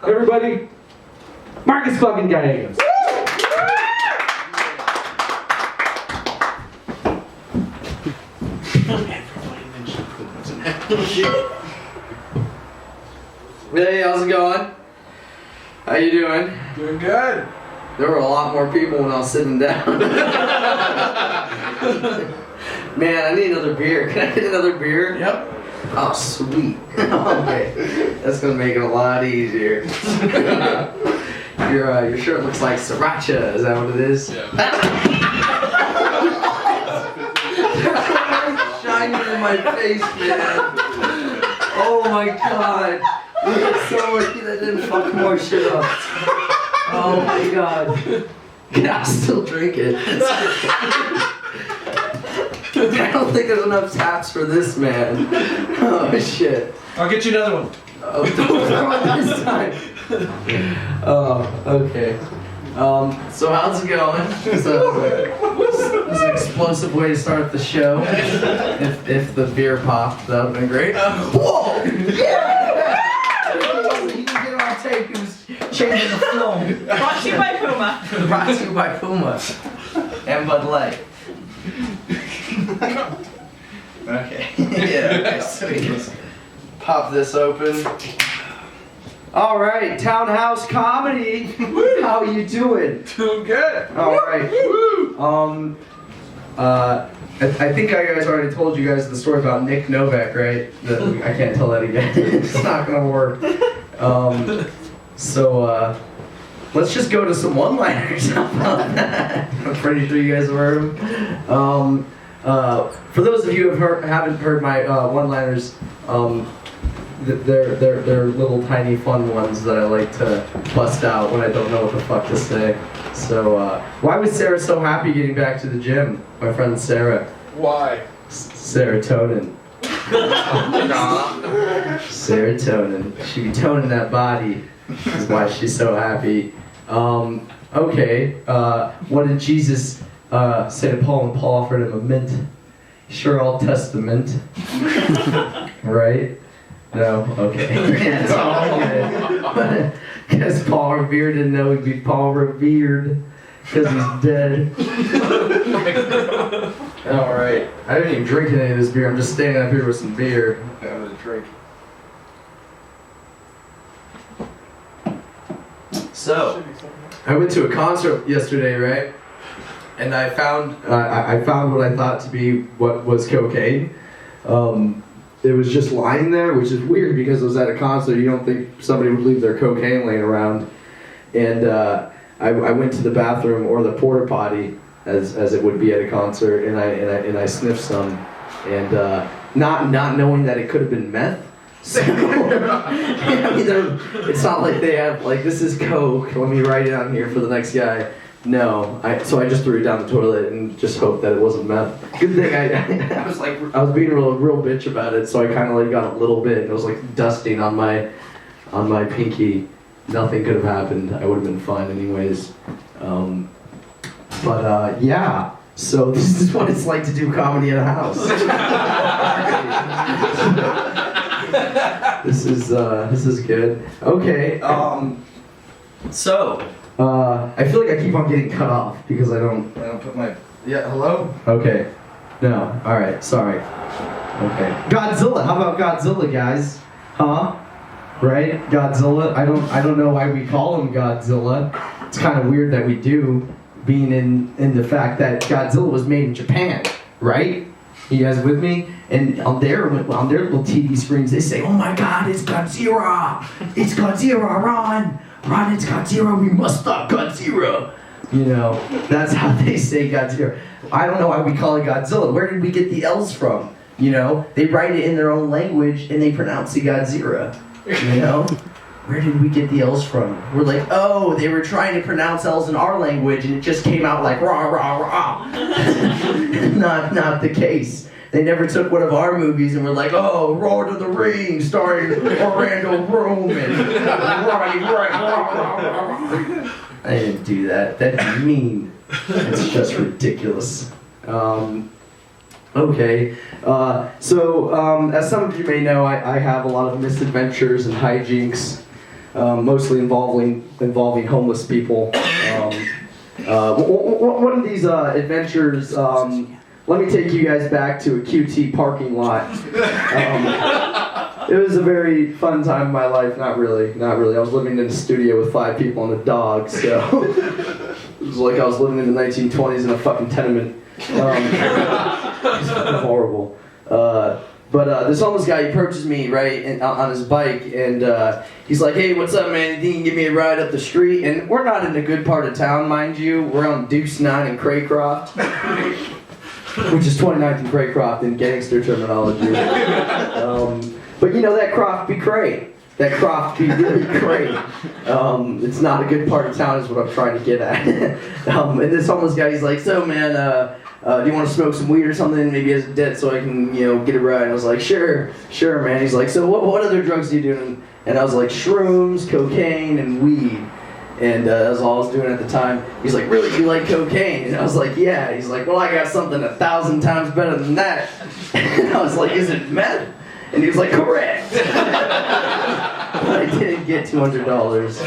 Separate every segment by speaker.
Speaker 1: Everybody, Marcus fucking Gallegos.
Speaker 2: Hey, how's it going? How you doing?
Speaker 3: Doing good.
Speaker 2: There were a lot more people when I was sitting down. Man, I need another beer. Can I get another beer?
Speaker 3: Yep.
Speaker 2: Oh, sweet. Okay. That's gonna make it a lot easier. Your shirt looks like sriracha. Is that what it is?
Speaker 3: Yeah.
Speaker 2: Shining in my face, man. Oh my god. I'm so lucky that didn't fuck more shit up. Oh my god. Yeah, I'll still drink it. I don't think there's enough taps for this, man. Oh shit.
Speaker 3: I'll get you another one.
Speaker 2: Oh, don't throw it this time. Oh, okay. So how's it going? So, it's an explosive way to start the show. If the beer popped, that would have been great. Whoa! Yeah! You can get on tape. He was changing the film.
Speaker 4: Brought to you by Puma.
Speaker 2: Brought to you by Puma and Bud Light. Okay. Yeah. Okay. Sweet. Pop this open. All right, Townhouse comedy. How you doing?
Speaker 3: Doing good.
Speaker 2: All right. I think I guys already told you guys the story about Nick Novak, right? I can't tell that again. It's not gonna work. So let's just go to some one-liners. How about that? I'm pretty sure you guys have heard them. For those of you who haven't heard my one-liners, they're little tiny fun ones that I like to bust out when I don't know what the fuck to say. So, why was Sarah so happy getting back to the gym? My friend Sarah.
Speaker 3: Why?
Speaker 2: Serotonin. Serotonin. She be toning that body. Is why she's so happy. Okay. What did Jesus say to Paul when Paul offered him a mint? Sure, Old Testament. Right? No? Okay. That's all good. Because Paul Revere didn't know he'd be Paul Revered. Because he's dead. Alright. I didn't even drink any of this beer. I'm just standing up here with some beer.
Speaker 3: Having a drink.
Speaker 2: So, I went to a concert yesterday, right? And I found what I thought to be what was cocaine. It was just lying there, which is weird because it was at a concert. You don't think somebody would leave their cocaine laying around. And I went to the bathroom or the porta potty, as it would be at a concert, and I sniffed some, and not knowing that it could have been meth. So, I mean, it's not like they have like, this is coke. Let me write it on here for the next guy. No, so I just threw it down the toilet and just hoped that it wasn't meth. Good thing I was being real bitch about it, so I kind of like got a little bit. It was like dusting on my pinky. Nothing could have happened. I would have been fine anyways. Yeah. So this is what it's like to do comedy at a house. This is good. Okay. So. I feel like I keep on getting cut off because I don't put my... Yeah, hello? Okay. No. Alright, sorry. Okay. Godzilla! How about Godzilla, guys? Huh? Right? Godzilla? I don't know why we call him Godzilla. It's kind of weird that we do, being in the fact that Godzilla was made in Japan, right? You guys with me? And on their little TV screens, they say, "Oh my God, it's Godzilla! It's Godzilla! Run! Run! It's Godzilla! We must stop Godzilla!" You know, that's how they say Godzilla. I don't know why we call it Godzilla. Where did we get the L's from? You know, they write it in their own language and they pronounce it Godzilla. You know, where did we get the L's from? We're like, oh, they were trying to pronounce L's in our language and it just came out like rah rah rah. Not the case. They never took one of our movies and were like, oh, Lord of the Rings, starring Orlando Bloom and I didn't do that. That'd be mean. It's just ridiculous. Okay. So, as some of you may know, I have a lot of misadventures and hijinks. mostly involving homeless people. One of these adventures, let me take you guys back to a QT parking lot. It was a very fun time in my life. Not really. I was living in a studio with 5 people and a dog, so it was like I was living in the 1920s in a fucking tenement. It's horrible. But this homeless guy, he approaches me, right, on his bike, and he's like, "Hey, what's up, man? You think you can give me a ride up the street?" And we're not in a good part of town, mind you. We're on Deuce 9 in Craycroft, which is 29th and Craycroft in gangster terminology. But you know, that croft be cray. That croft be really cray. It's not a good part of town is what I'm trying to get at. And this homeless guy, he's like, "So, man, do you want to smoke some weed or something? Maybe as a debt so I can, get a ride." And I was like, sure, man. He's like, "So what other drugs do you do?" And I was like, "Shrooms, cocaine, and weed." And that was all I was doing at the time. He's like, "Really, you like cocaine?" And I was like, "Yeah." He's like, "Well, I got something 1,000 times better than that." And I was like, "Is it meth?" And he was like, "Correct." But I didn't get $200.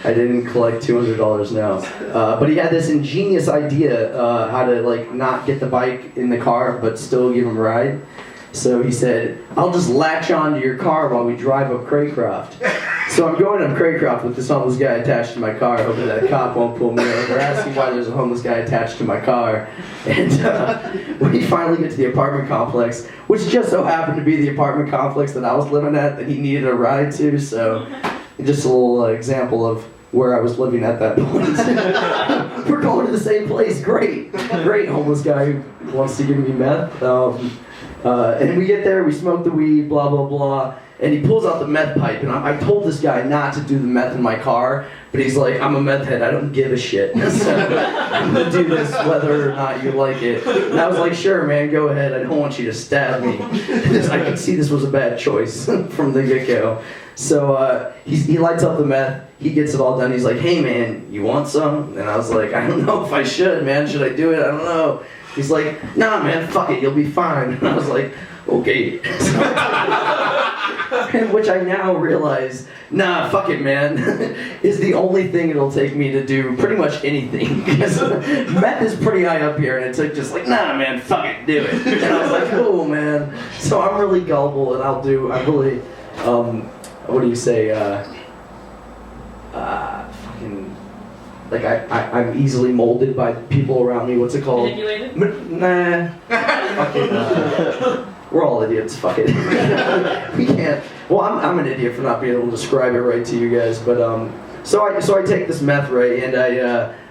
Speaker 2: I didn't collect $200 now. But he had this ingenious idea how to not get the bike in the car but still give him a ride. So he said, "I'll just latch onto your car while we drive up Craycroft." So I'm going up Craycroft with this homeless guy attached to my car, hoping that a cop won't pull me over. They're asking why there's a homeless guy attached to my car. And we finally get to the apartment complex, which just so happened to be the apartment complex that I was living at that he needed a ride to. So just a little example of where I was living at that point. We're going to the same place. Great homeless guy who wants to give me meth. And we get there, we smoke the weed, blah, blah, blah. And he pulls out the meth pipe, and I told this guy not to do the meth in my car, but he's like, "I'm a meth head, I don't give a shit. So I'm gonna do this whether or not you like it." And I was like, "Sure, man, go ahead, I don't want you to stab me." I could see this was a bad choice from the get-go. So he lights up the meth, he gets it all done, he's like, "Hey man, you want some?" And I was like, "I don't know if I should, man, should I do it? I don't know." He's like, "Nah man, fuck it, you'll be fine." And I was like, "Okay." Which I now realize, nah, fuck it, man, is the only thing it'll take me to do pretty much anything. Because meth is pretty high up here, and it took just like, "Nah, man, fuck it, do it." And I was like, "Oh, man." So I'm really gullible, and I'm really, what do you say, fucking, like I'm easily molded by people around me. What's it called?
Speaker 4: Manipulated?
Speaker 2: Nah. Fucking, we're all idiots, fuck it. We can't. Well, I'm an idiot for not being able to describe it right to you guys, but so I take this meth, right, and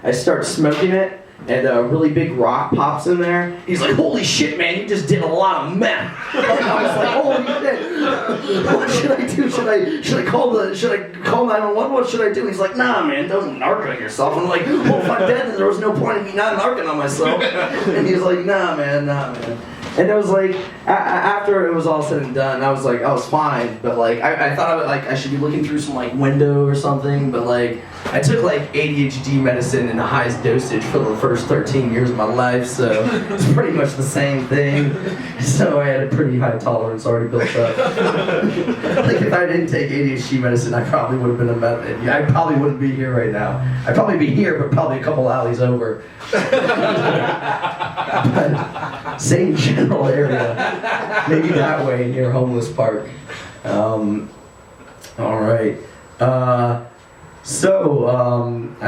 Speaker 2: I start smoking it, and a really big rock pops in there. He's like, "Holy shit, man, you just did a lot of meth." And I was like, "Holy shit, what should I do? Should I call 911? What should I do?" He's like, "Nah, man, don't narc on yourself." I'm like, "Well, if I'm dead, then there was no point in me not narking on myself." And he was like, nah, man." And it was like, after it was all said and done, I was fine, but I thought I should be looking through some window or something, but I took ADHD medicine in the highest dosage for the first 13 years of my life, so it's pretty much the same thing. So I had a pretty high tolerance already built up. If I didn't take ADHD medicine, I probably would have been I probably wouldn't be here right now. I'd probably be here, but probably a couple alleys over. But same general area. Maybe that way near Homeless Park. All right. I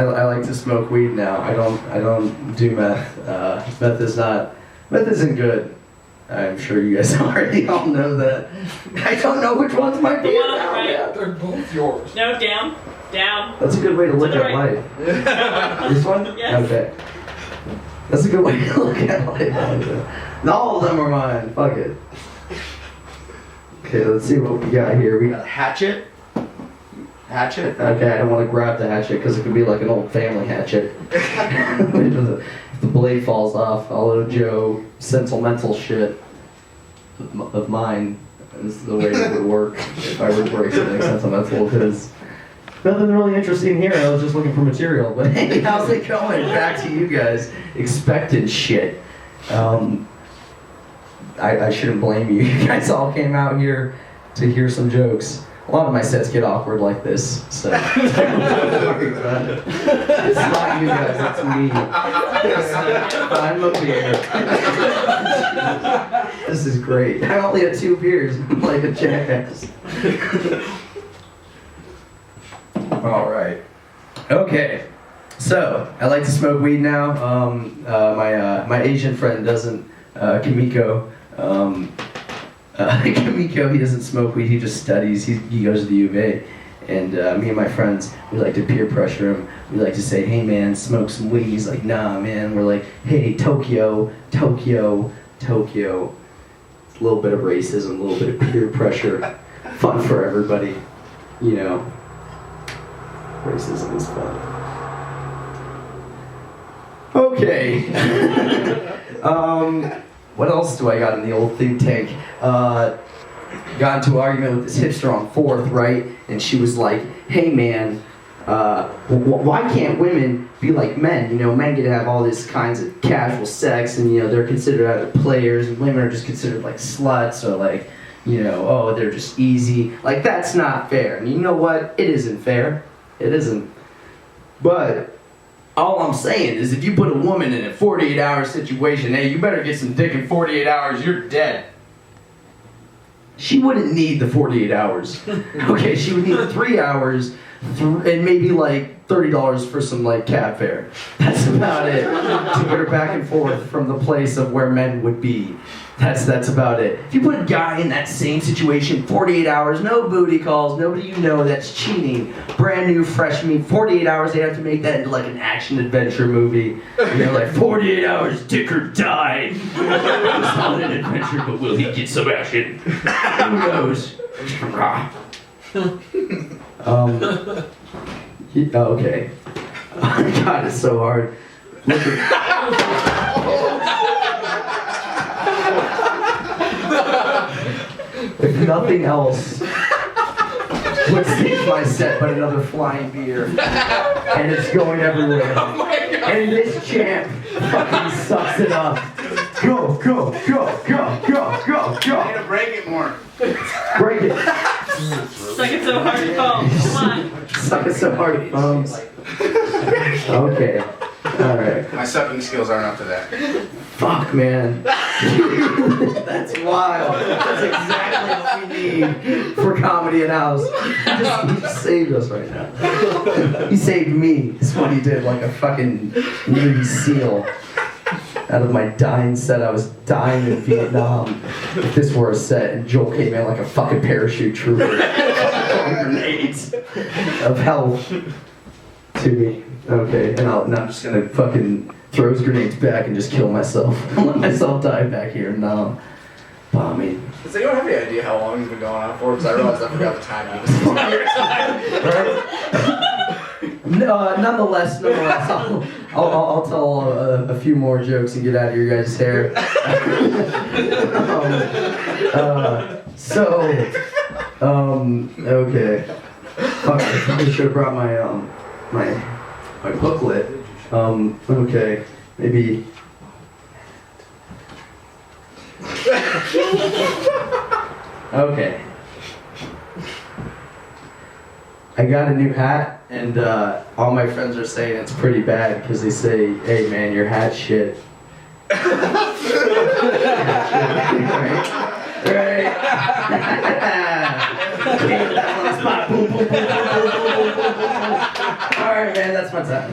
Speaker 2: like to smoke weed now. I don't do meth. Meth isn't good. I'm sure you guys already all know that. I don't know which one's my beer.
Speaker 4: The one on the right.
Speaker 3: They're both yours.
Speaker 4: No, down.
Speaker 2: That's a good way to look at life. This one?
Speaker 4: Yes.
Speaker 2: Okay. That's a good way to look at life. All of them are mine. Fuck it. Okay, let's see what we got here. We got
Speaker 3: Hatchet.
Speaker 2: Okay, I don't want to grab the hatchet because it could be like an old family hatchet. If the blade falls off, all of Joe sentimental shit of mine is the way it would work if I were to break something sentimental of his. Nothing really interesting here. I was just looking for material. But hey, how's it going? Back to you guys. Expected shit. I shouldn't blame you. You guys all came out here to hear some jokes. A lot of my sets get awkward like this, so. It's not you guys, it's me. I'm a beer. This is great. I only had 2 beers. I'm like a jackass. All right. Okay. So I like to smoke weed now. My Asian friend doesn't. Kamiko. Kamiko, he doesn't smoke weed. He just studies. He goes to the U of A. And me and my friends, we like to peer pressure him. We like to say, "Hey man, smoke some weed." He's like, "Nah, man." We're like, "Hey, Tokyo, Tokyo, Tokyo." It's a little bit of racism, a little bit of peer pressure. Fun for everybody, you know. Racism is fun. Okay. What else do I got in the old think tank? Got into an argument with this hipster on 4th, right? And she was like, "Hey man, why can't women be like men? You know, men get to have all these kinds of casual sex, and you know they're considered players, and women are just considered like sluts, or like, you know, oh, they're just easy. Like, that's not fair." And you know what? It isn't fair. It isn't. But all I'm saying is, if you put a woman in a 48-hour situation, hey, you better get some dick in 48 hours, you're dead. She wouldn't need the 48 hours. Okay, she would need 3 hours and maybe like $30 for some like cab fare. That's about it. To get her back and forth from the place of where men would be. That's about it. If you put a guy in that same situation, 48 hours, no booty calls, nobody you know, that's cheating, brand new, fresh meat, 48 hours, they have to make that into like an action-adventure movie. You know, like 48 hours, Dicker died. It's not an adventure, but will he get some action? Who knows? Okay. God, it's so hard. Look at... If nothing else would save my set but another flying beer. And it's going everywhere. Oh my God. And this champ fucking sucks it up. Go, go, go, go, go, go, go.
Speaker 3: I need to break it more.
Speaker 2: Break it.
Speaker 4: Suck it so hard, Paul. Come on.
Speaker 2: Suck it so hard, thumbs. Okay. Alright.
Speaker 3: My sucking skills aren't up to that.
Speaker 2: Fuck, man. That's wild. That's exactly what we need for Comedy and House. He just saved us right now. He saved me. That's what he did, like a fucking Navy SEAL. Out of my dying set, I was dying in Vietnam. If this were a set, and Joel came in like a fucking parachute trooper, throwing grenades of hell to me. Okay, and I'm just gonna fucking throw his grenades back and just kill myself. Let myself die back here. No. Bombing.
Speaker 3: So you don't have any idea how long he's been going on for? Because I realized I forgot the time.
Speaker 2: Nonetheless, I'll tell a few more jokes and get out of your guys' hair. Okay. Fuck, I probably should have brought my booklet. Okay, maybe. Okay. I got a new hat, and all my friends are saying it's pretty bad because they say, "Hey man, your hat's shit." Right? Alright man, that's my time.